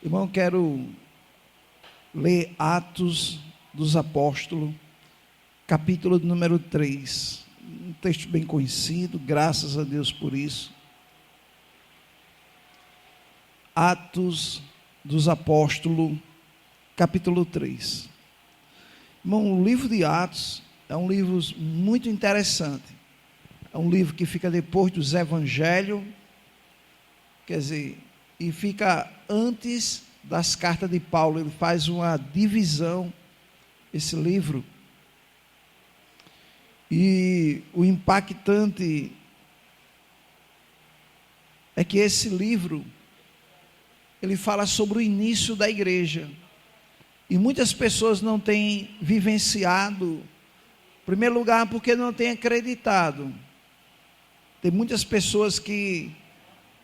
Irmão, quero ler Atos dos Apóstolos, capítulo número 3. Um texto bem conhecido, graças a Deus por isso. Atos dos Apóstolos, capítulo 3. Irmão, o livro de Atos é um livro muito interessante. É um livro que fica depois dos Evangelhos, quer dizer, e fica antes das cartas de Paulo. Ele faz uma divisão, esse livro. E o impactante é que esse livro, ele fala sobre o início da igreja. E muitas pessoas não têm vivenciado, em primeiro lugar, porque não têm acreditado. Tem muitas pessoas que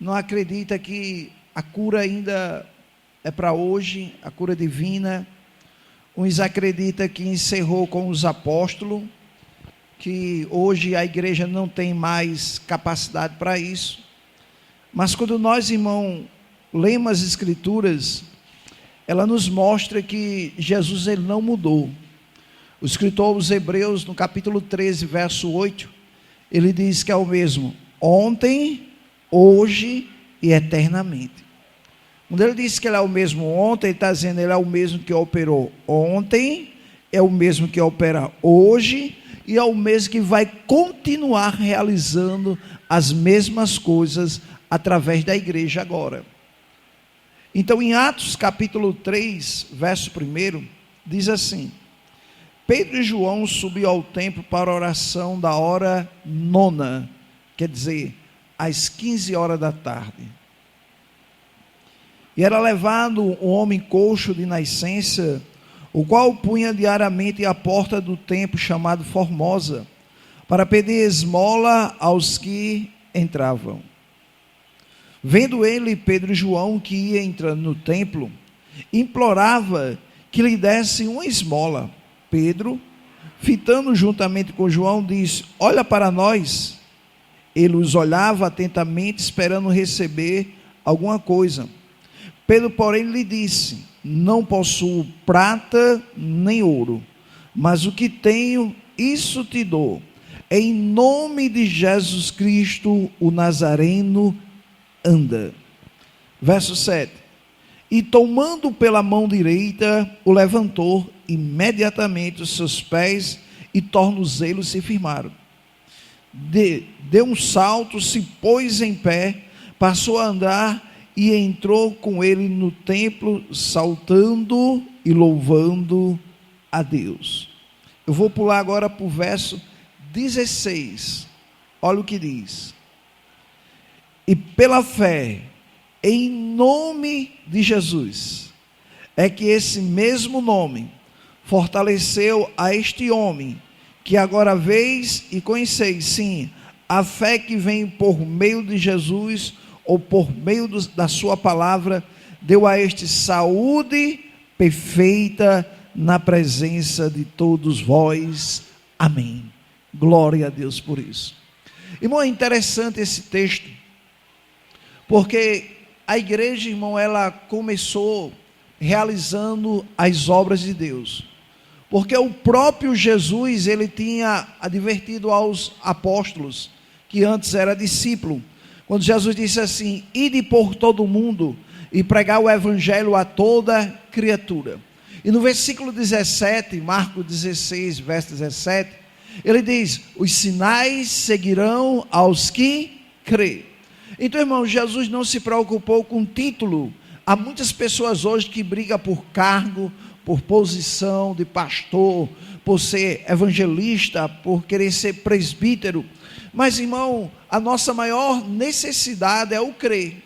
não acreditam que a cura ainda é para hoje, a cura divina. Uns acreditam que encerrou com os apóstolos, que hoje a igreja não tem mais capacidade para isso. Mas quando nós, irmão, lemos as escrituras, ela nos mostra que Jesus, ele não mudou. O escritor aos Hebreus, no capítulo 13, verso 8, ele diz que é o mesmo ontem, hoje e eternamente. Quando ele diz que ele é o mesmo ontem, ele está dizendo que ele é o mesmo que operou ontem, é o mesmo que opera hoje, e é o mesmo que vai continuar realizando as mesmas coisas através da igreja agora. Então, em Atos capítulo 3, verso 1, diz assim: Pedro e João subiu ao templo para a oração da hora nona, quer dizer, às 15 horas da tarde. E era levado um homem coxo de nascença, o qual punha diariamente à porta do templo chamado Formosa, para pedir esmola aos que entravam. Vendo ele, Pedro e João, que ia entrando no templo, implorava que lhe dessem uma esmola. Pedro, fitando juntamente com João, disse: olha para nós. Ele os olhava atentamente, esperando receber alguma coisa. Pedro, porém, lhe disse: não possuo prata nem ouro, mas o que tenho, isso te dou. Em nome de Jesus Cristo, o Nazareno, anda. Verso 7. E tomando pela mão direita, o levantou, imediatamente os seus pés e tornozelos se firmaram. Deu um salto, se pôs em pé, passou a andar e entrou com ele no templo, saltando e louvando a Deus. Eu vou pular agora para o verso 16. Olha o que diz: e pela fé, em nome de Jesus, é que esse mesmo nome fortaleceu a este homem, que agora vês e conheceis, sim, a fé que vem por meio de Jesus, ou por meio da sua palavra, deu a este saúde perfeita na presença de todos vós. Amém. Glória a Deus por isso. Irmão, é interessante esse texto, porque a igreja, irmão, ela começou realizando as obras de Deus, porque o próprio Jesus, ele tinha advertido aos apóstolos, que antes era discípulo, quando Jesus disse assim: ide por todo o mundo e pregar o evangelho a toda criatura. E no versículo 17, Marcos 16, verso 17, ele diz: os sinais seguirão aos que crê. Então, irmão, Jesus não se preocupou com título. Há muitas pessoas hoje que brigam por cargo, por posição de pastor, por ser evangelista, por querer ser presbítero. Mas, irmão, a nossa maior necessidade é o crer.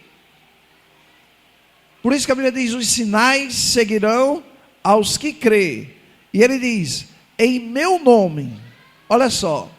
Por isso que a Bíblia diz: os sinais seguirão aos que crê. E ele diz: em meu nome. Olha só,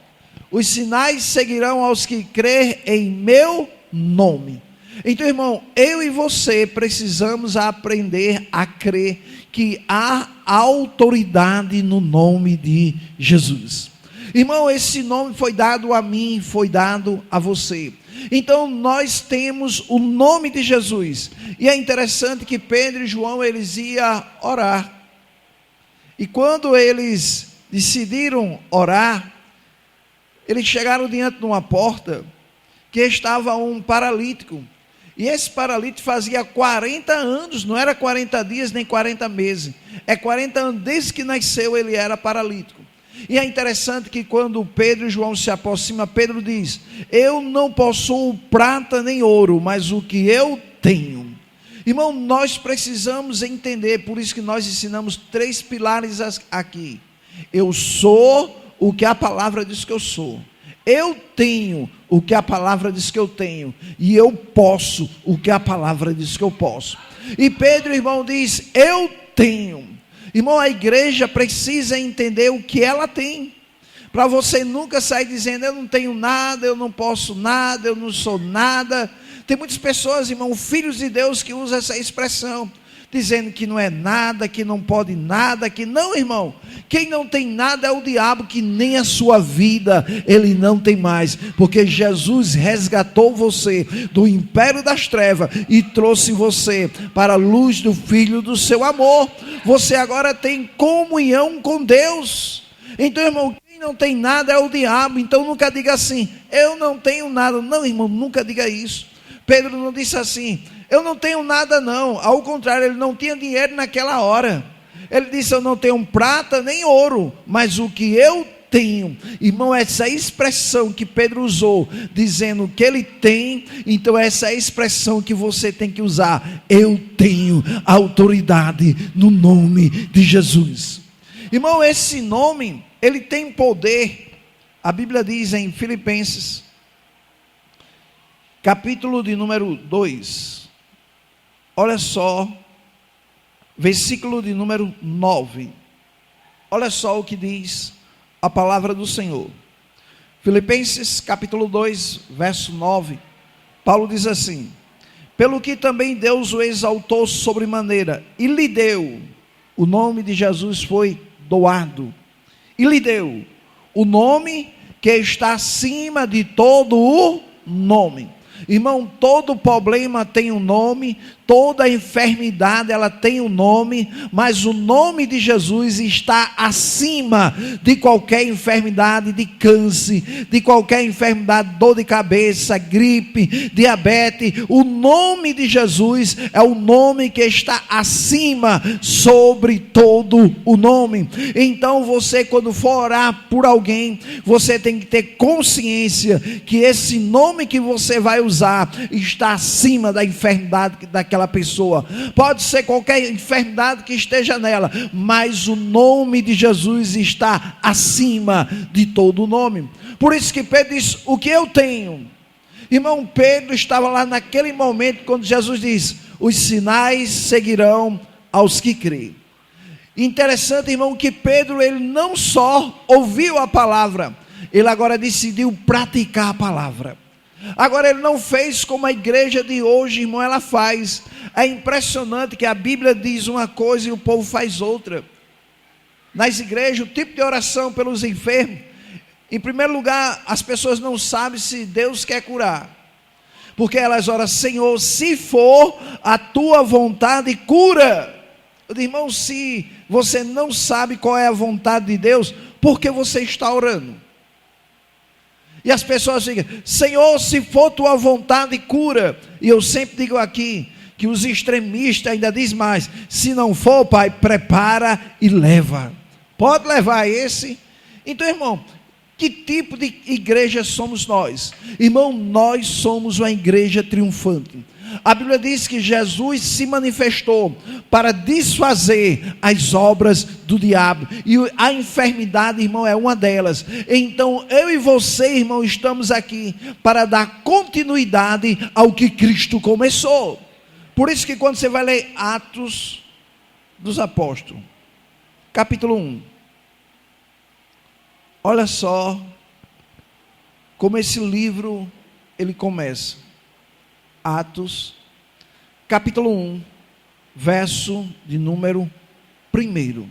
os sinais seguirão aos que crê em meu nome. Então, irmão, eu e você precisamos aprender a crer que há autoridade no nome de Jesus. Irmão, esse nome foi dado a mim, foi dado a você. Então nós temos o nome de Jesus. E é interessante que Pedro e João, eles iam orar. E quando eles decidiram orar, eles chegaram diante de uma porta que estava um paralítico. E esse paralítico fazia 40 anos, não era 40 dias nem 40 meses. É 40 anos, desde que nasceu ele era paralítico. E é interessante que quando Pedro e João se aproximam, Pedro diz: eu não possuo prata nem ouro, mas o que eu tenho. Irmão, nós precisamos entender, por isso que nós ensinamos 3 pilares aqui. Eu sou o que a palavra diz que eu sou. Eu tenho o que a palavra diz que eu tenho. E eu posso o que a palavra diz que eu posso. E Pedro, irmão, diz: eu tenho. Irmão, a igreja precisa entender o que ela tem. Para você nunca sair dizendo: eu não tenho nada, eu não posso nada, eu não sou nada. Tem muitas pessoas, irmão, filhos de Deus, que usam essa expressão, dizendo que não é nada, que não pode nada, que não, irmão. Quem não tem nada é o diabo, que nem a sua vida ele não tem mais, porque Jesus resgatou você do império das trevas e trouxe você para a luz do Filho do seu amor. Você agora tem comunhão com Deus. Então, irmão, quem não tem nada é o diabo. Então nunca diga assim: eu não tenho nada. Não, irmão, nunca diga isso. Pedro não disse assim: eu não tenho nada não. Ao contrário, ele não tinha dinheiro naquela hora. Ele disse: eu não tenho prata nem ouro, mas o que eu tenho. Irmão, essa expressão que Pedro usou, dizendo que ele tem, então essa é a expressão que você tem que usar: eu tenho autoridade no nome de Jesus. Irmão, esse nome, ele tem poder. A Bíblia diz em Filipenses, capítulo de número 2, olha só, versículo de número 9, olha só o que diz a palavra do Senhor. Filipenses capítulo 2, verso 9, Paulo diz assim: pelo que também Deus o exaltou sobremaneira, e lhe deu, o nome de Jesus foi doado, e lhe deu o nome que está acima de todo o nome. Irmão, todo problema tem um nome, toda enfermidade ela tem um nome, mas o nome de Jesus está acima de qualquer enfermidade de câncer, de qualquer enfermidade, dor de cabeça, gripe, diabetes. O nome de Jesus é o nome que está acima sobre todo o nome. Então você, quando for orar por alguém, você tem que ter consciência que esse nome que você vai usar está acima da enfermidade daquela pessoa. Pode ser qualquer enfermidade que esteja nela, mas o nome de Jesus está acima de todo o nome. Por isso que Pedro diz: o que eu tenho. Irmão, Pedro estava lá naquele momento quando Jesus diz: os sinais seguirão aos que creem. Interessante, irmão, que Pedro, ele não só ouviu a palavra, ele agora decidiu praticar a palavra. Agora ele não fez como a igreja de hoje, irmão, ela faz. É impressionante que a Bíblia diz uma coisa e o povo faz outra. Nas igrejas, o tipo de oração pelos enfermos, em primeiro lugar, as pessoas não sabem se Deus quer curar, porque elas oram: Senhor, se for a tua vontade, cura. Irmão, se você não sabe qual é a vontade de Deus, por que você está orando? E as pessoas ficam: Senhor, se for tua vontade, cura. E eu sempre digo aqui, que os extremistas ainda dizem mais: se não for, Pai, prepara e leva. Pode levar esse. Então, irmão, que tipo de igreja somos nós? Irmão, nós somos uma igreja triunfante. A Bíblia diz que Jesus se manifestou para desfazer as obras do diabo, e a enfermidade, irmão, é uma delas. Então eu e você, irmão, estamos aqui para dar continuidade ao que Cristo começou. Por isso que quando você vai ler Atos dos Apóstolos, capítulo 1, olha só como esse livro ele começa. Atos, capítulo 1, verso de número 1.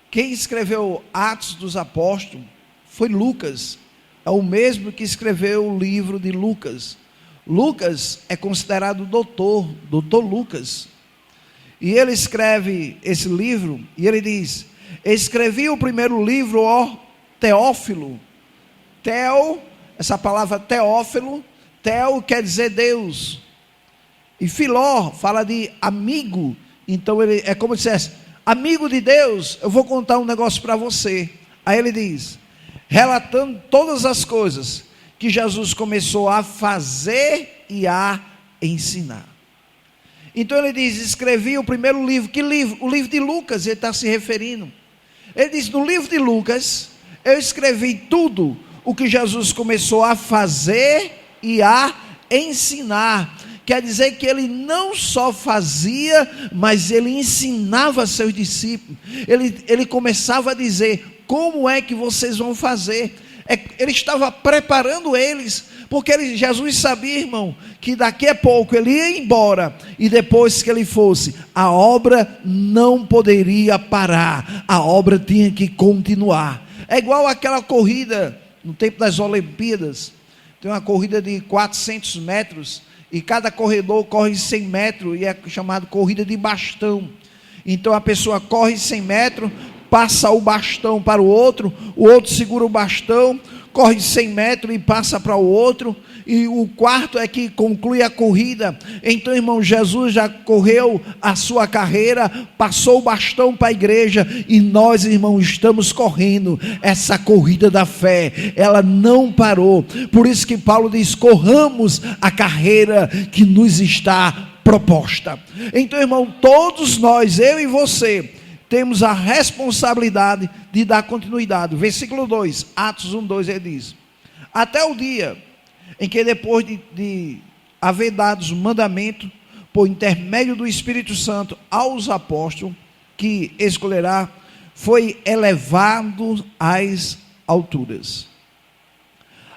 Quem escreveu Atos dos Apóstolos foi Lucas. é o mesmo que escreveu o livro de Lucas. Lucas é considerado doutor Lucas. E ele escreve esse livro, e ele diz: escrevi o primeiro livro, ó Teófilo. Essa palavra Teófilo, Teo quer dizer Deus. E Filó fala de amigo. Então ele é como se dissesse: amigo de Deus, eu vou contar um negócio para você. Aí ele diz, relatando todas as coisas que Jesus começou a fazer e a ensinar. Então ele diz: escrevi o primeiro livro. Que livro? O livro de Lucas, ele está se referindo. Ele diz: no livro de Lucas, eu escrevi tudo o que Jesus começou a fazer e a ensinar. Quer dizer que ele não só fazia, mas ele ensinava seus discípulos. Ele começava a dizer: como é que vocês vão fazer? Ele estava preparando eles, porque Jesus sabia, irmão, que daqui a pouco ele ia embora, e depois que ele fosse, a obra não poderia parar, a obra tinha que continuar. É igual aquela corrida, no tempo das Olimpíadas, tem uma corrida de 400 metros, e cada corredor corre 100 metros, e é chamado corrida de bastão. Então a pessoa corre 100 metros, passa o bastão para o outro segura o bastão, corre 100 metros e passa para o outro, e o quarto é que conclui a corrida. Então, irmão, Jesus já correu a sua carreira, passou o bastão para a igreja, e nós, irmão, estamos correndo essa corrida da fé, ela não parou. Por isso que Paulo diz: corramos a carreira que nos está proposta. Então, irmão, todos nós, eu e você, temos a responsabilidade de dar continuidade. Versículo 2, Atos 1:2, ele diz: até o dia em que, depois de haver dado o mandamento por intermédio do Espírito Santo aos apóstolos que escolherá, foi elevado às alturas.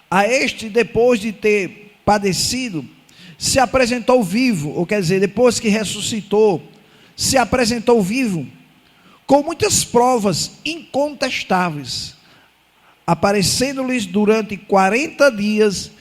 A este, depois de ter padecido, se apresentou vivo, ou quer dizer, depois que ressuscitou, se apresentou vivo, com muitas provas incontestáveis, aparecendo-lhes durante 40 dias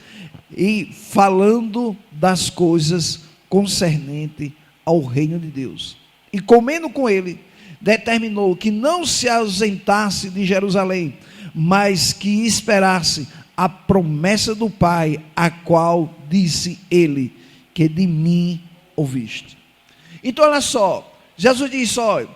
e falando das coisas concernentes ao reino de Deus. E comendo com ele, determinou que não se ausentasse de Jerusalém, mas que esperasse a promessa do Pai, a qual disse ele, que de mim ouviste. Então olha só, Jesus disse: olha,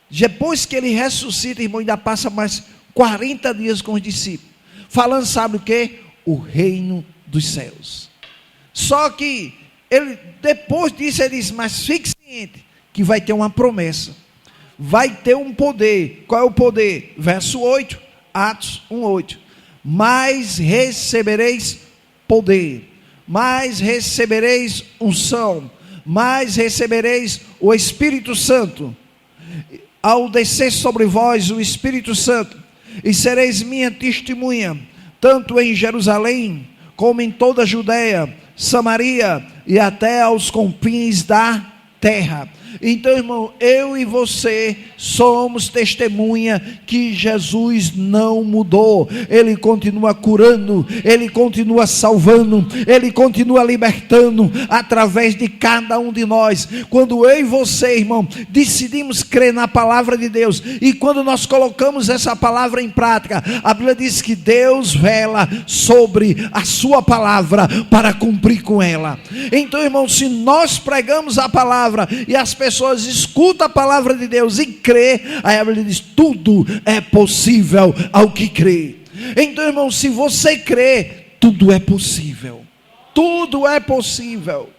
depois que ele ressuscita, irmão, ainda passa mais 40 dias com os discípulos, falando, sabe o que? O reino dos céus. Só que ele, depois disso, ele diz: mas fique ciente que vai ter uma promessa, vai ter um poder. Qual é o poder? Verso 8, Atos 1:8: mas recebereis poder, mas recebereis unção, mas recebereis o Espírito Santo, ao descer sobre vós o Espírito Santo, e sereis minha testemunha, tanto em Jerusalém, como em toda a Judeia, Samaria, e até aos confins da terra. Então, irmão, eu e você somos testemunha que Jesus não mudou. Ele continua curando, ele continua salvando, ele continua libertando através de cada um de nós. Quando eu e você, irmão, decidimos crer na palavra de Deus, e quando nós colocamos essa palavra em prática, a Bíblia diz que Deus vela sobre a sua palavra para cumprir com ela. Então, irmão, se nós pregamos a palavra e as pessoas escutam a palavra de Deus e crê, aí a Bíblia diz: tudo é possível ao que crê. Então, irmão, se você crê, tudo é possível. Tudo é possível.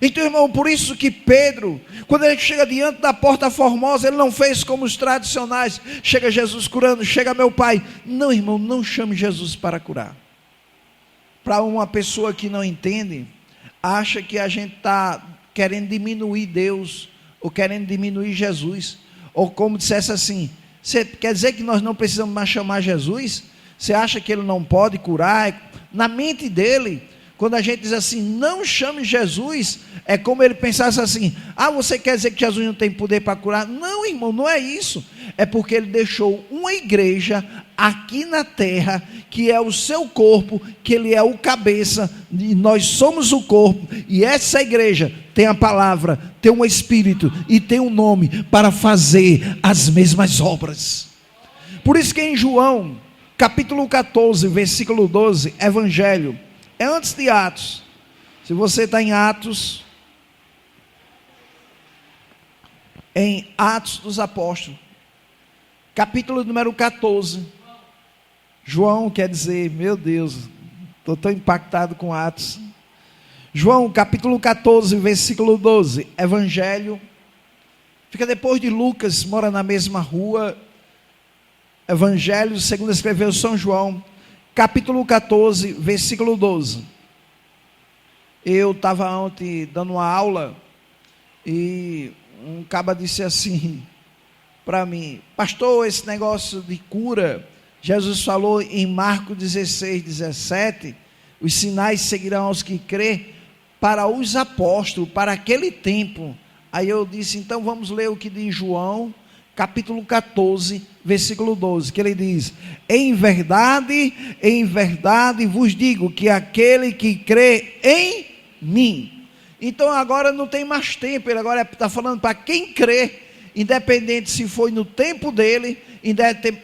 Então, irmão, por isso que Pedro, quando ele chega diante da porta formosa, ele não fez como os tradicionais: chega Jesus curando, chega meu pai. Não, irmão, não chame Jesus para curar. Para uma pessoa que não entende, acha que a gente está querendo diminuir Deus, ou querendo diminuir Jesus, ou como dissesse assim: você quer dizer que nós não precisamos mais chamar Jesus? Você acha que ele não pode curar? Na mente dele, quando a gente diz assim, não chame Jesus, é como ele pensasse assim: ah, você quer dizer que Jesus não tem poder para curar? Não, irmão, não é isso. É porque ele deixou uma igreja aqui na terra, que é o seu corpo, que ele é o cabeça, e nós somos o corpo, e essa igreja tem a palavra, tem um espírito e tem um nome para fazer as mesmas obras. Por isso que em João, capítulo 14, versículo 12, Evangelho, é antes de Atos. Se você está em Atos dos Apóstolos, capítulo número 14, João quer dizer, meu Deus, estou tão impactado com Atos. João capítulo 14, versículo 12, Evangelho, fica depois de Lucas, mora na mesma rua. Evangelho segundo escreveu São João, capítulo 14, versículo 12. Eu estava ontem dando uma aula e um caba disse assim para mim: pastor, esse negócio de cura, Jesus falou em Marcos 16, 17, os sinais seguirão aos que crê, para os apóstolos, para aquele tempo. Aí eu disse, então vamos ler o que diz João, capítulo 14, versículo 12, que ele diz: em verdade vos digo que aquele que crê em mim. Então agora não tem mais tempo, ele agora está falando para quem crê, independente se foi no tempo dele,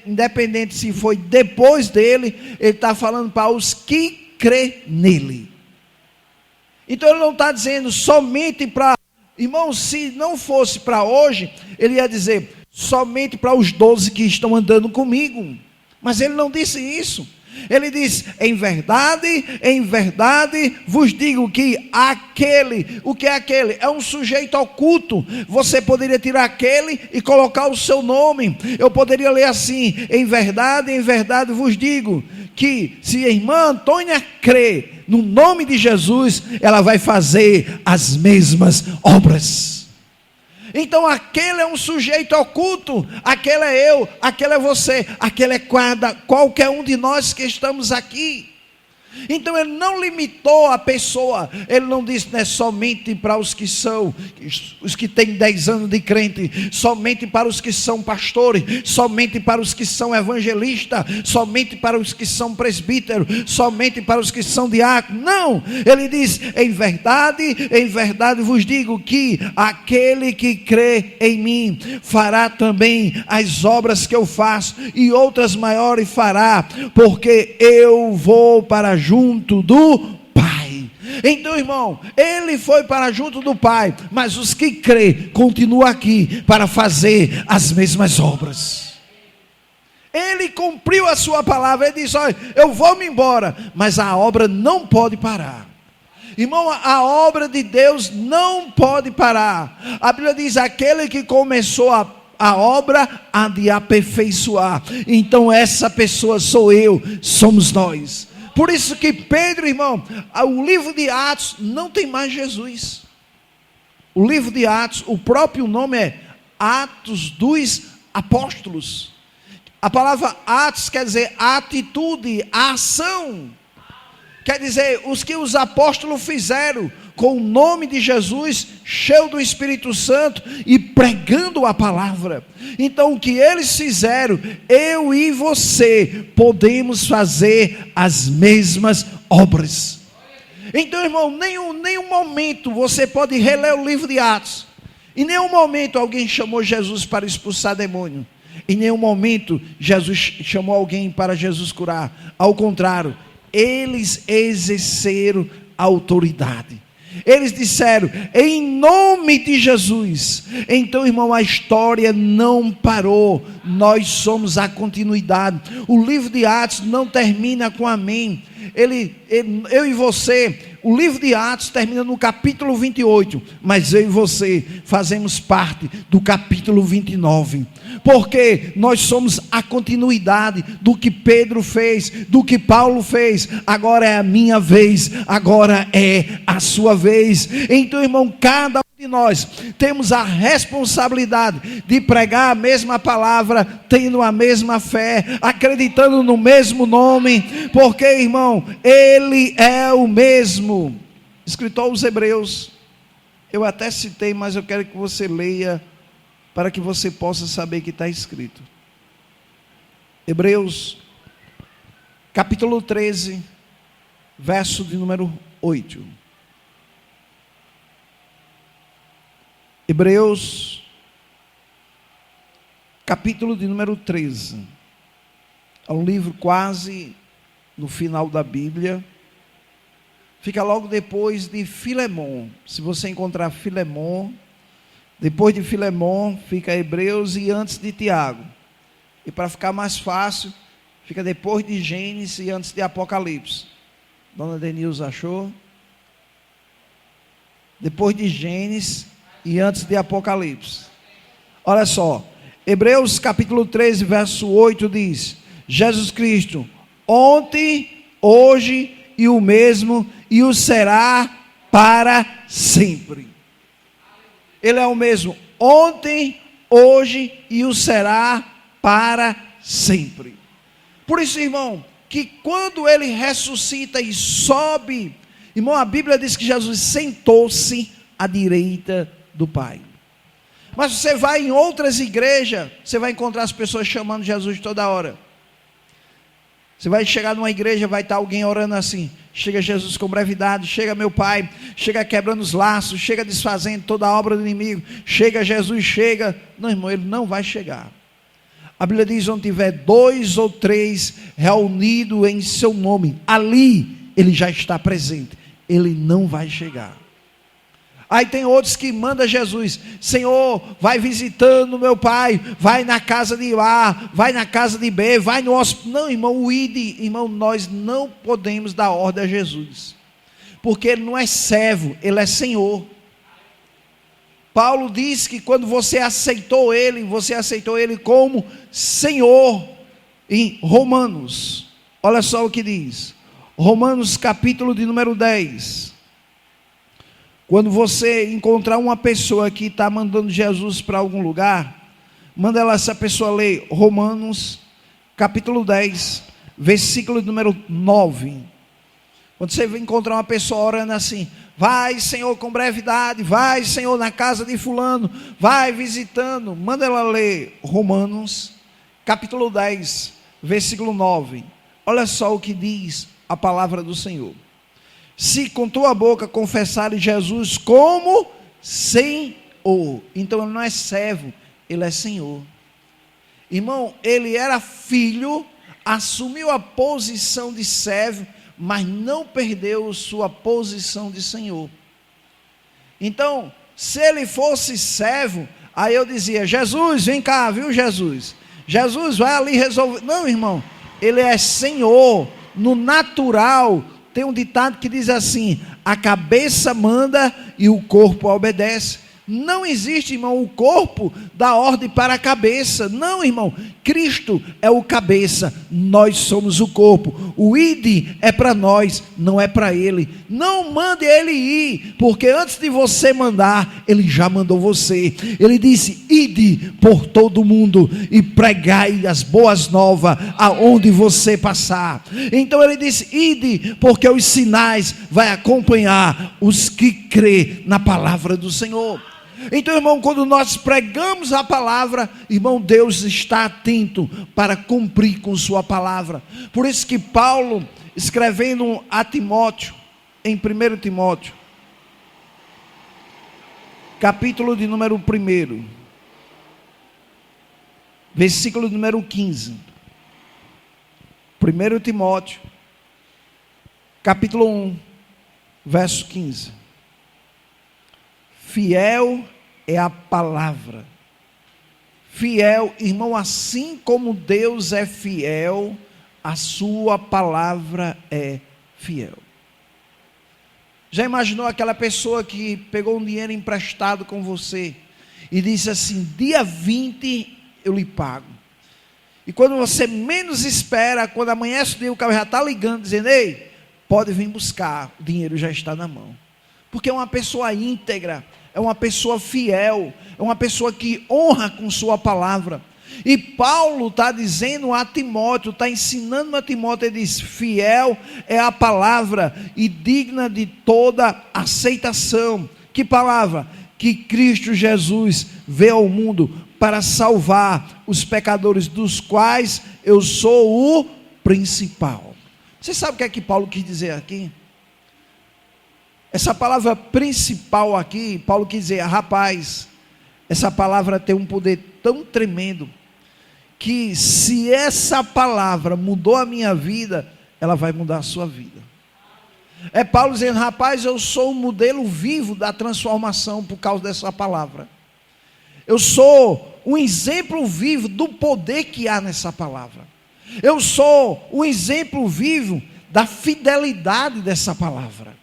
independente se foi depois dele, ele está falando para os que crê nele. Então ele não está dizendo somente para, irmão, se não fosse para hoje, ele ia dizer somente para os 12 que estão andando comigo, mas ele não disse isso. Ele diz, em verdade vos digo que aquele, o que é aquele? É um sujeito oculto. Você poderia tirar aquele e colocar o seu nome. Eu poderia ler assim, em verdade vos digo que se a irmã Antônia crê no nome de Jesus, ela vai fazer as mesmas obras. Então aquele é um sujeito oculto, aquele é eu, aquele é você, aquele é qualquer um de nós que estamos aqui. Então ele não limitou a pessoa, ele não disse, não é somente para os que são, os que têm 10 anos de crente, somente para os que são pastores, somente para os que são evangelistas, somente para os que são presbíteros, somente para os que são diáconos. Não, ele diz, em verdade vos digo que aquele que crê em mim fará também as obras que eu faço, e outras maiores fará, porque eu vou para junto do Pai. Então, irmão, ele foi para junto do Pai, mas os que crê continuam aqui para fazer as mesmas obras. Ele cumpriu a sua palavra, ele disse, olha, eu vou me embora, mas a obra não pode parar. Irmão, a obra de Deus não pode parar. A Bíblia diz, aquele que começou a obra há de aperfeiçoar. Então essa pessoa sou eu, somos nós. Por isso que Pedro, irmão, o livro de Atos não tem mais Jesus. O livro de Atos, o próprio nome é Atos dos Apóstolos. A palavra Atos quer dizer atitude, ação. Quer dizer, os que os apóstolos fizeram com o nome de Jesus, cheio do Espírito Santo e pregando a palavra. Então o que eles fizeram, eu e você podemos fazer as mesmas obras. Então, irmão, nenhum momento você pode reler o livro de Atos. Em nenhum momento alguém chamou Jesus para expulsar demônio. Em nenhum momento Jesus chamou alguém para Jesus curar. Ao contrário, eles exerceram autoridade. Eles disseram, em nome de Jesus. Então, irmão, a história não parou. Nós somos a continuidade. O livro de Atos não termina com amém. Eu e você, o livro de Atos termina no capítulo 28, mas eu e você fazemos parte do capítulo 29, porque nós somos a continuidade do que Pedro fez, do que Paulo fez. Agora é a minha vez, agora é a sua vez. Então, irmão, cada um de nós temos a responsabilidade de pregar a mesma palavra, tendo a mesma fé, acreditando no mesmo nome, porque, irmão, ele é o mesmo. Escritor aos Hebreus, eu até citei, mas eu quero que você leia para que você possa saber que está escrito. Hebreus, capítulo 13, verso de número 8. Hebreus, capítulo de número 13. É um livro quase no final da Bíblia. Fica logo depois de Filemon. Se você encontrar Filemon, depois de Filemon fica Hebreus e antes de Tiago. E para ficar mais fácil, fica depois de Gênesis e antes de Apocalipse. Dona Denilza achou? Depois de Gênesis e antes de Apocalipse. Olha só, Hebreus capítulo 13, verso 8 diz: Jesus Cristo, ontem, hoje e o mesmo, e o será para sempre. Ele é o mesmo ontem, hoje e o será para sempre. Por isso, irmão, que quando ele ressuscita e sobe, irmão, a Bíblia diz que Jesus sentou-se à direita do Pai. Mas você vai em outras igrejas, você vai encontrar as pessoas chamando Jesus toda hora. Você vai chegar numa igreja, vai estar alguém orando assim: chega Jesus com brevidade, chega meu Pai, chega quebrando os laços, chega desfazendo toda a obra do inimigo, chega Jesus, chega. Não, irmão, ele não vai chegar. A Bíblia diz: onde tiver 2 ou 3 reunidos em seu nome, ali ele já está presente. Ele não vai chegar. Aí tem outros que mandam Jesus: Senhor, vai visitando meu pai, vai na casa de A, vai na casa de B, vai no hospital. Não, irmão, o irmão, nós não podemos dar ordem a Jesus, porque ele não é servo, ele é Senhor. Paulo diz que quando você aceitou ele como Senhor. Em Romanos, olha só o que diz, Romanos capítulo de número 10. Quando você encontrar uma pessoa que está mandando Jesus para algum lugar, manda essa pessoa ler Romanos capítulo 10, versículo número 9. Quando você encontrar uma pessoa orando assim: vai Senhor com brevidade, vai Senhor na casa de fulano, vai visitando, manda ela ler Romanos capítulo 10, versículo 9. Olha só o que diz a palavra do Senhor: se com tua boca confessares Jesus como Senhor. Então ele não é servo, ele é Senhor. Irmão, ele era filho, assumiu a posição de servo, mas não perdeu sua posição de Senhor. Então, se ele fosse servo, aí eu dizia: Jesus, vem cá, viu Jesus? Jesus, vai ali resolver. Não, irmão, ele é Senhor. No natural, tem um ditado que diz assim: a cabeça manda e o corpo obedece. Não existe, irmão, o corpo dá ordem para a cabeça. Não, irmão, Cristo é o cabeça, nós somos o corpo. O ide é para nós, não é para ele. Não mande ele ir, porque antes de você mandar, ele já mandou você. Ele disse: ide por todo mundo e pregai as boas novas aonde você passar. Então ele disse: ide, porque os sinais vai acompanhar os que crê na palavra do Senhor. Então, irmão, quando nós pregamos a palavra, irmão, Deus está atento para cumprir com sua palavra. Por isso que Paulo, escrevendo a Timóteo, em 1 Timóteo, capítulo de número 1, versículo número 15. 1 Timóteo, capítulo 1, verso 15. Fiel é a palavra. Fiel, irmão, assim como Deus é fiel, a sua palavra é fiel. Já imaginou aquela pessoa que pegou um dinheiro emprestado com você e disse assim: dia 20 eu lhe pago. E quando você menos espera, quando amanhece o dia, o cara já está ligando, dizendo: ei, pode vir buscar, o dinheiro já está na mão. Porque é uma pessoa íntegra, é uma pessoa fiel, é uma pessoa que honra com sua palavra. E Paulo está dizendo a Timóteo, está ensinando a Timóteo, ele diz: fiel é a palavra e digna de toda aceitação. Que palavra? que Cristo Jesus veio ao mundo para salvar os pecadores, dos quais eu sou o principal. Você sabe o que é que Paulo quis dizer aqui? Essa palavra principal aqui, Paulo quis dizer, rapaz, essa palavra tem um poder tão tremendo, que se essa palavra mudou a minha vida, ela vai mudar a sua vida. É Paulo dizendo, rapaz, eu sou um modelo vivo da transformação por causa dessa palavra. Eu sou um exemplo vivo do poder que há nessa palavra. Eu sou um exemplo vivo da fidelidade dessa palavra.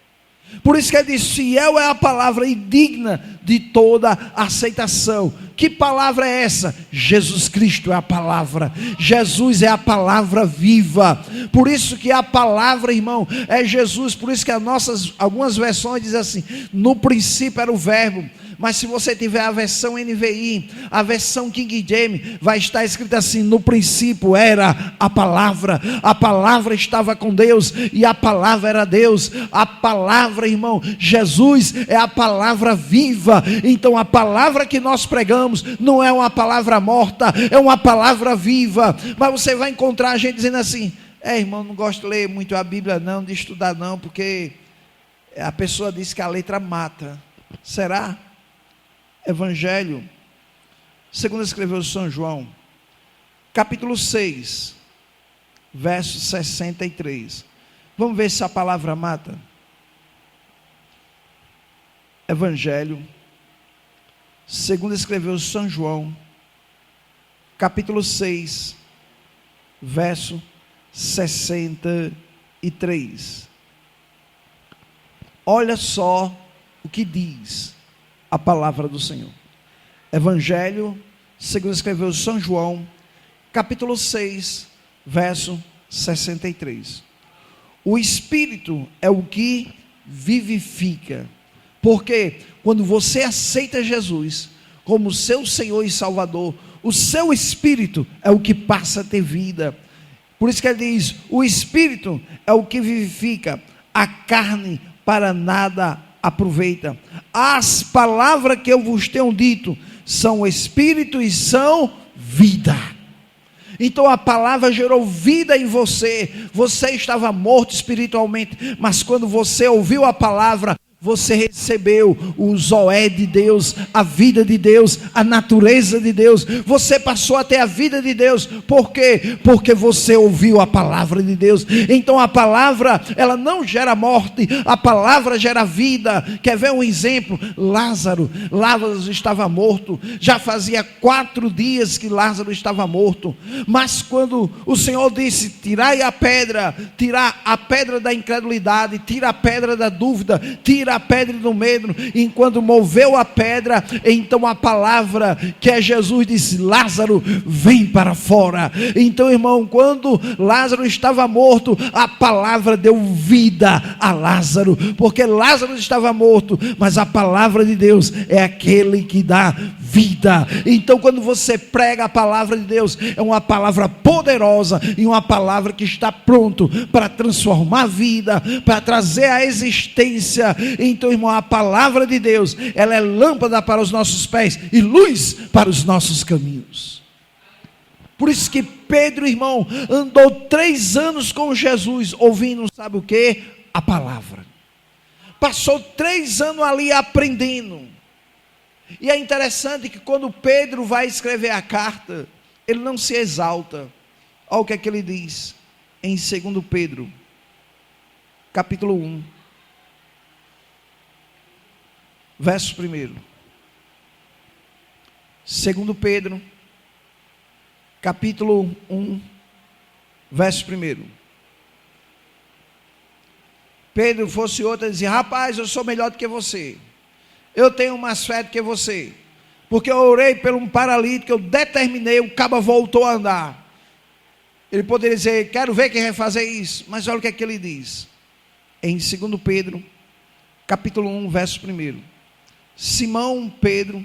Por isso que ele diz, fiel é a palavra e digna de toda aceitação. Que palavra é essa? Jesus Cristo é a palavra. Jesus é a palavra viva. Por isso que a palavra, irmão, é Jesus. Por isso que algumas versões dizem assim, no princípio era o verbo. Mas se você tiver a versão NVI, a versão King James, vai estar escrito assim, no princípio era a palavra estava com Deus, e a palavra era Deus. A palavra, irmão, Jesus é a palavra viva. Então a palavra que nós pregamos não é uma palavra morta, é uma palavra viva. Mas você vai encontrar a gente dizendo assim, irmão, não gosto de ler muito a Bíblia não, de estudar não, porque a pessoa diz que a letra mata. Será? Evangelho, segundo escreveu São João, capítulo 6, verso 63. Vamos ver se a palavra mata. Evangelho, segundo escreveu São João, capítulo 6, verso 63. Olha só o que diz a palavra do Senhor. Evangelho, segundo escreveu São João, capítulo 6, verso 63. O Espírito é o que vivifica, porque quando você aceita Jesus como seu Senhor e Salvador, o seu Espírito é o que passa a ter vida. Por isso que ele diz, o Espírito é o que vivifica, a carne para nada aproveita. As palavras que eu vos tenho dito são Espírito e são vida. Então a palavra gerou vida em você. Você estava morto espiritualmente, mas quando você ouviu a palavra, você recebeu o Zoé de Deus, a vida de Deus, a natureza de Deus. Você passou a ter a vida de Deus. Por quê? Porque você ouviu a palavra de Deus. Então a palavra, ela não gera morte, a palavra gera vida. Quer ver um exemplo? Lázaro estava morto. Já fazia 4 dias que Lázaro estava morto. Mas quando o Senhor disse, tirai a pedra, tirar a pedra da incredulidade, tira a pedra da dúvida, tira a pedra do medo, enquanto moveu a pedra, então a palavra que é Jesus disse, Lázaro, vem para fora. Então, irmão, quando Lázaro estava morto, a palavra deu vida a Lázaro, porque Lázaro estava morto, mas a palavra de Deus é aquele que dá vida. Então quando você prega a palavra de Deus, é uma palavra poderosa e uma palavra que está pronto para transformar a vida, para trazer a existência. Então, irmão, a palavra de Deus, ela é lâmpada para os nossos pés e luz para os nossos caminhos. Por isso que Pedro, irmão, andou 3 anos com Jesus, ouvindo, sabe o que? A palavra. Passou 3 anos ali aprendendo. E é interessante que quando Pedro vai escrever a carta, ele não se exalta. Olha o que é que ele diz em 2 Pedro, capítulo 1, verso 1. 2 Pedro, capítulo 1, verso 1. Pedro fosse outro, dizia, rapaz, eu sou melhor do que você. Eu tenho mais fé do que você, porque eu orei por um paralítico, eu determinei, o cabo voltou a andar. Ele poderia dizer, quero ver quem vai fazer isso, mas olha o que é que ele diz, em 2 Pedro, capítulo 1, verso 1. Simão Pedro,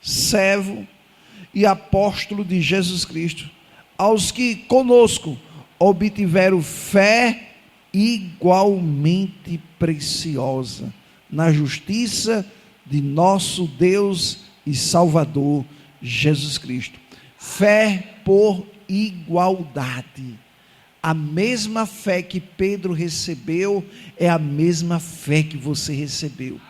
servo e apóstolo de Jesus Cristo, aos que conosco obtiveram fé igualmente preciosa, na justiça de nosso Deus e Salvador Jesus Cristo. Fé por igualdade. A mesma fé que Pedro recebeu é a mesma fé que você recebeu.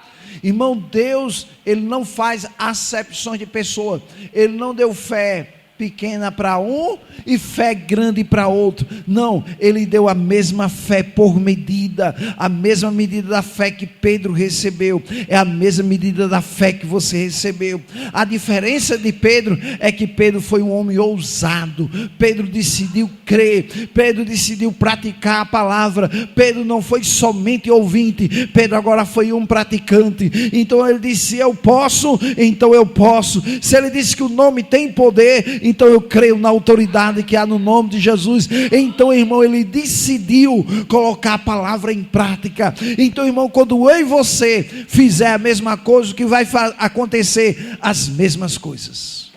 Irmão, Deus, Ele não faz acepções de pessoa. Ele não deu fé pequena para um e fé grande para outro. Não, Ele deu a mesma fé por medida. A mesma medida da fé que Pedro recebeu é a mesma medida da fé que você recebeu. A diferença de Pedro é que Pedro foi um homem ousado. Pedro decidiu crer. Pedro decidiu praticar a palavra. Pedro não foi somente ouvinte. Pedro agora foi um praticante. Então ele disse: eu posso, então eu posso. Se ele disse que o nome tem poder, então eu creio na autoridade que há no nome de Jesus. Então, irmão, ele decidiu colocar a palavra em prática. Então, irmão, quando eu e você fizer a mesma coisa, o que vai acontecer? As mesmas coisas.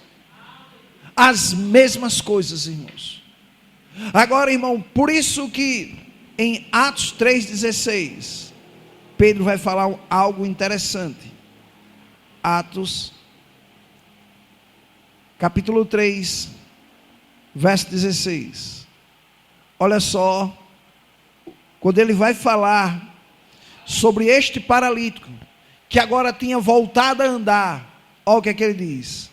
As mesmas coisas, irmãos. Agora, irmão, por isso que em Atos 3,16 Pedro vai falar algo interessante. Atos capítulo 3, verso 16. Olha só, quando ele vai falar sobre este paralítico, que agora tinha voltado a andar, olha o que é que ele diz: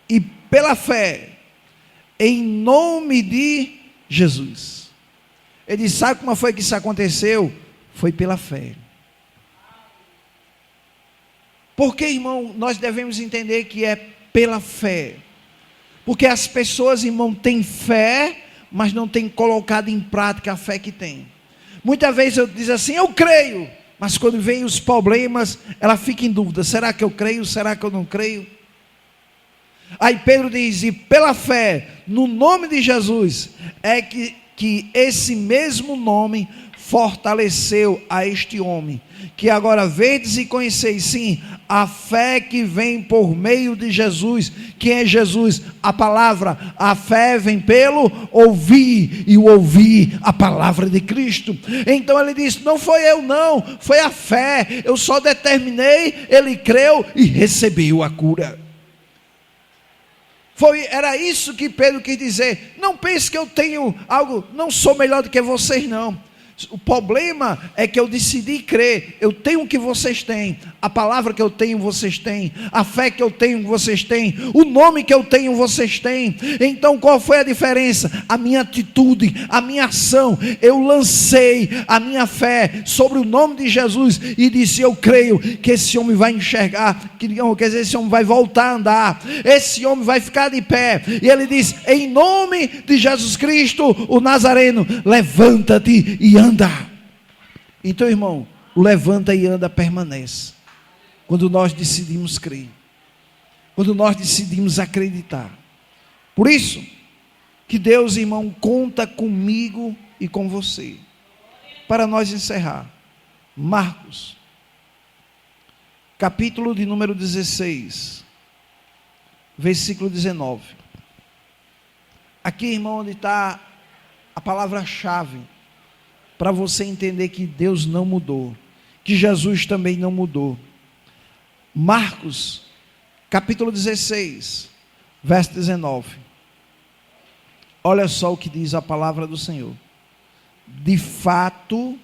e pela fé, em nome de Jesus. Ele diz: sabe como foi que isso aconteceu? Foi pela fé. Porque, irmão, nós devemos entender que é pela fé. Porque as pessoas, irmão, têm fé, mas não têm colocado em prática a fé que têm. Muitas vezes eu digo assim: eu creio, mas quando vem os problemas, ela fica em dúvida: será que eu creio, será que eu não creio? Aí Pedro diz: e pela fé, no nome de Jesus, é que esse mesmo nome fortaleceu a este homem, que agora vedes e conheceis, sim, a fé que vem por meio de Jesus. Quem é Jesus? A palavra. A fé vem pelo ouvir, e o ouvir a palavra de Cristo. Então ele disse: não foi eu não, foi a fé, eu só determinei, ele creu e recebeu a cura. Era isso que Pedro quis dizer. Não pense que eu tenho algo, não sou melhor do que vocês não. O problema é que eu decidi crer. Eu tenho o que vocês têm, a palavra que eu tenho vocês têm, a fé que eu tenho vocês têm, o nome que eu tenho vocês têm. Então qual foi a diferença? A minha atitude, a minha ação. Eu lancei a minha fé sobre o nome de Jesus e disse: eu creio que esse homem vai enxergar, quer dizer, esse homem vai voltar a andar, esse homem vai ficar de pé. E ele diz: em nome de Jesus Cristo o Nazareno, levanta-te e anda. Então, irmão, o levanta e anda permanece quando nós decidimos crer, quando nós decidimos acreditar. Por isso que Deus, irmão, conta comigo e com você. Para nós encerrar, Marcos capítulo de número 16, versículo 19. Aqui, irmão, onde está a palavra-chave para você entender que Deus não mudou, que Jesus também não mudou. Marcos, capítulo 16, verso 19. Olha só o que diz a palavra do Senhor. De fato,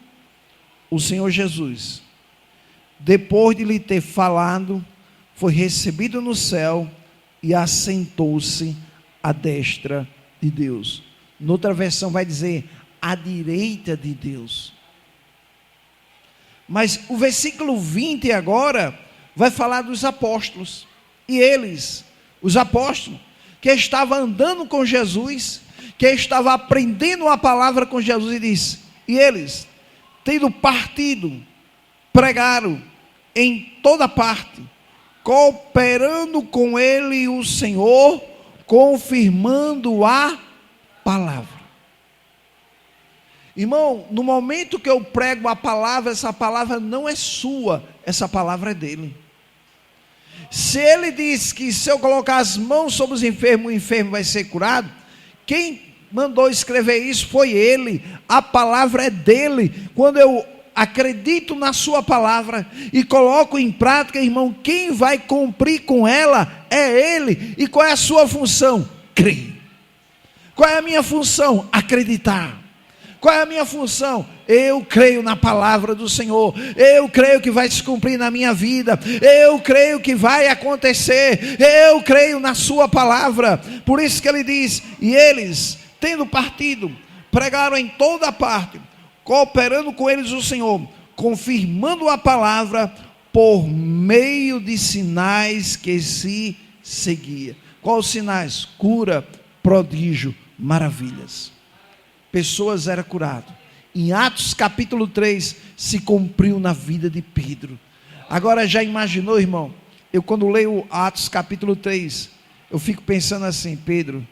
o Senhor Jesus, depois de lhe ter falado, foi recebido no céu e assentou-se à destra de Deus. Noutra versão vai dizer: à direita de Deus. Mas o versículo 20 agora vai falar dos apóstolos. E eles, os apóstolos, que estavam andando com Jesus, que estavam aprendendo a palavra com Jesus, e disse: e eles, tendo partido, pregaram em toda parte, cooperando com ele o Senhor, confirmando a palavra. Irmão, no momento que eu prego a palavra, essa palavra não é sua, essa palavra é dele. Se ele diz que se eu colocar as mãos sobre os enfermos, o enfermo vai ser curado, quem mandou escrever isso foi ele, a palavra é dele. Quando eu acredito na sua palavra e coloco em prática, irmão, quem vai cumprir com ela é Ele. E qual é a sua função? Crer. Qual é a minha função? Acreditar. Qual é a minha função? Eu creio na palavra do Senhor, eu creio que vai se cumprir na minha vida, eu creio que vai acontecer, eu creio na sua palavra. Por isso que ele diz: e eles, tendo partido, pregaram em toda parte, cooperando com eles o Senhor, confirmando a palavra por meio de sinais que se seguia. Quais os sinais? Cura, prodígio, maravilhas. Pessoas eram curadas. Em Atos capítulo 3 se cumpriu na vida de Pedro. Agora já imaginou, irmão? Eu quando leio Atos capítulo 3, eu fico pensando assim: Pedro,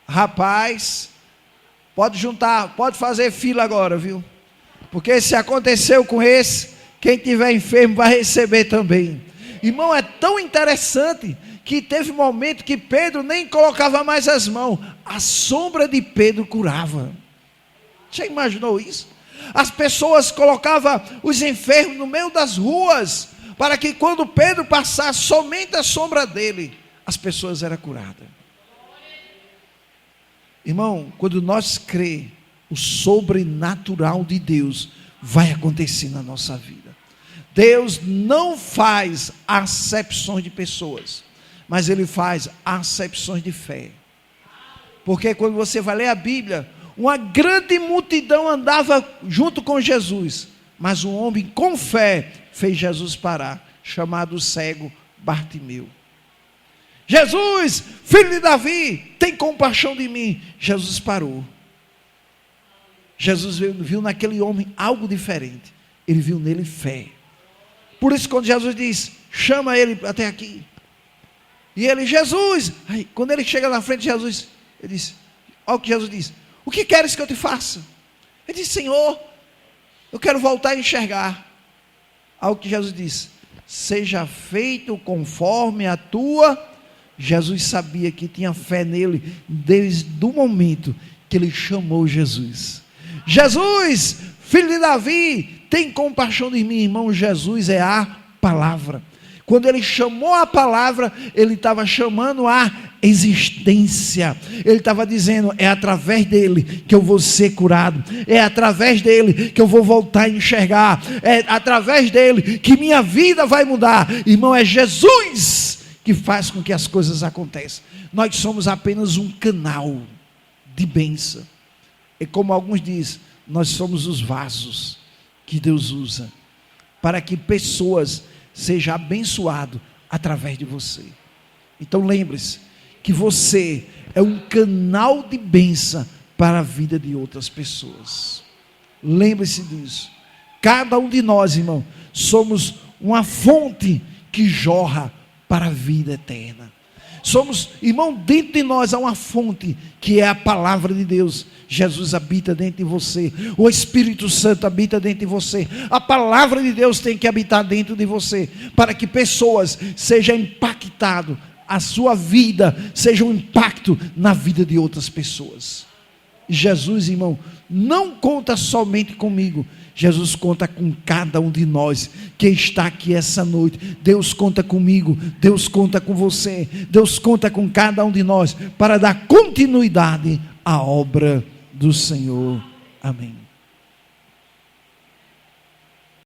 rapaz, pode juntar, pode fazer fila agora, viu? Porque se aconteceu com esse, quem tiver enfermo vai receber também. Irmão, é tão interessante que teve momento que Pedro nem colocava mais as mãos, a sombra de Pedro curava. Já imaginou isso? As pessoas colocavam os enfermos no meio das ruas, para que quando Pedro passasse, somente a sombra dele, as pessoas eram curadas. Irmão, quando nós cremos, o sobrenatural de Deus vai acontecer na nossa vida. Deus não faz acepções de pessoas, mas Ele faz acepções de fé. Porque quando você vai ler a Bíblia, uma grande multidão andava junto com Jesus, mas um homem com fé fez Jesus parar, chamado cego Bartimeu. Jesus, filho de Davi, tem compaixão de mim. Jesus parou. Jesus viu naquele homem algo diferente. Ele viu nele fé. Por isso quando Jesus diz: chama ele até aqui, e ele: Jesus, aí, quando ele chega na frente de Jesus, ele diz, olha o que Jesus diz: o que queres que eu te faça? Ele diz: Senhor, eu quero voltar a enxergar. Ao que Jesus diz: seja feito conforme a tua. Jesus sabia que tinha fé nele desde o momento que ele chamou Jesus. Jesus, filho de Davi, tem compaixão de mim. Irmão, Jesus é a palavra. Quando ele chamou a palavra, ele estava chamando a existência. Ele estava dizendo: é através dele que eu vou ser curado, é através dele que eu vou voltar a enxergar, é através dele que minha vida vai mudar. Irmão, é Jesus que faz com que as coisas aconteçam. Nós somos apenas um canal de bênção. E como alguns dizem, nós somos os vasos que Deus usa para que pessoas sejam abençoadas através de você. Então lembre-se que você é um canal de bênção para a vida de outras pessoas. Lembre-se disso. Cada um de nós, irmão, somos uma fonte que jorra para a vida eterna. Somos, irmão, dentro de nós há uma fonte que é a palavra de Deus. Jesus habita dentro de você, o Espírito Santo habita dentro de você, a palavra de Deus tem que habitar dentro de você, para que pessoas sejam impactadas, a sua vida seja um impacto na vida de outras pessoas. Jesus, irmão, não conta somente comigo, Jesus conta com cada um de nós que está aqui essa noite. Deus conta comigo, Deus conta com você, Deus conta com cada um de nós para dar continuidade à obra do Senhor. Amém.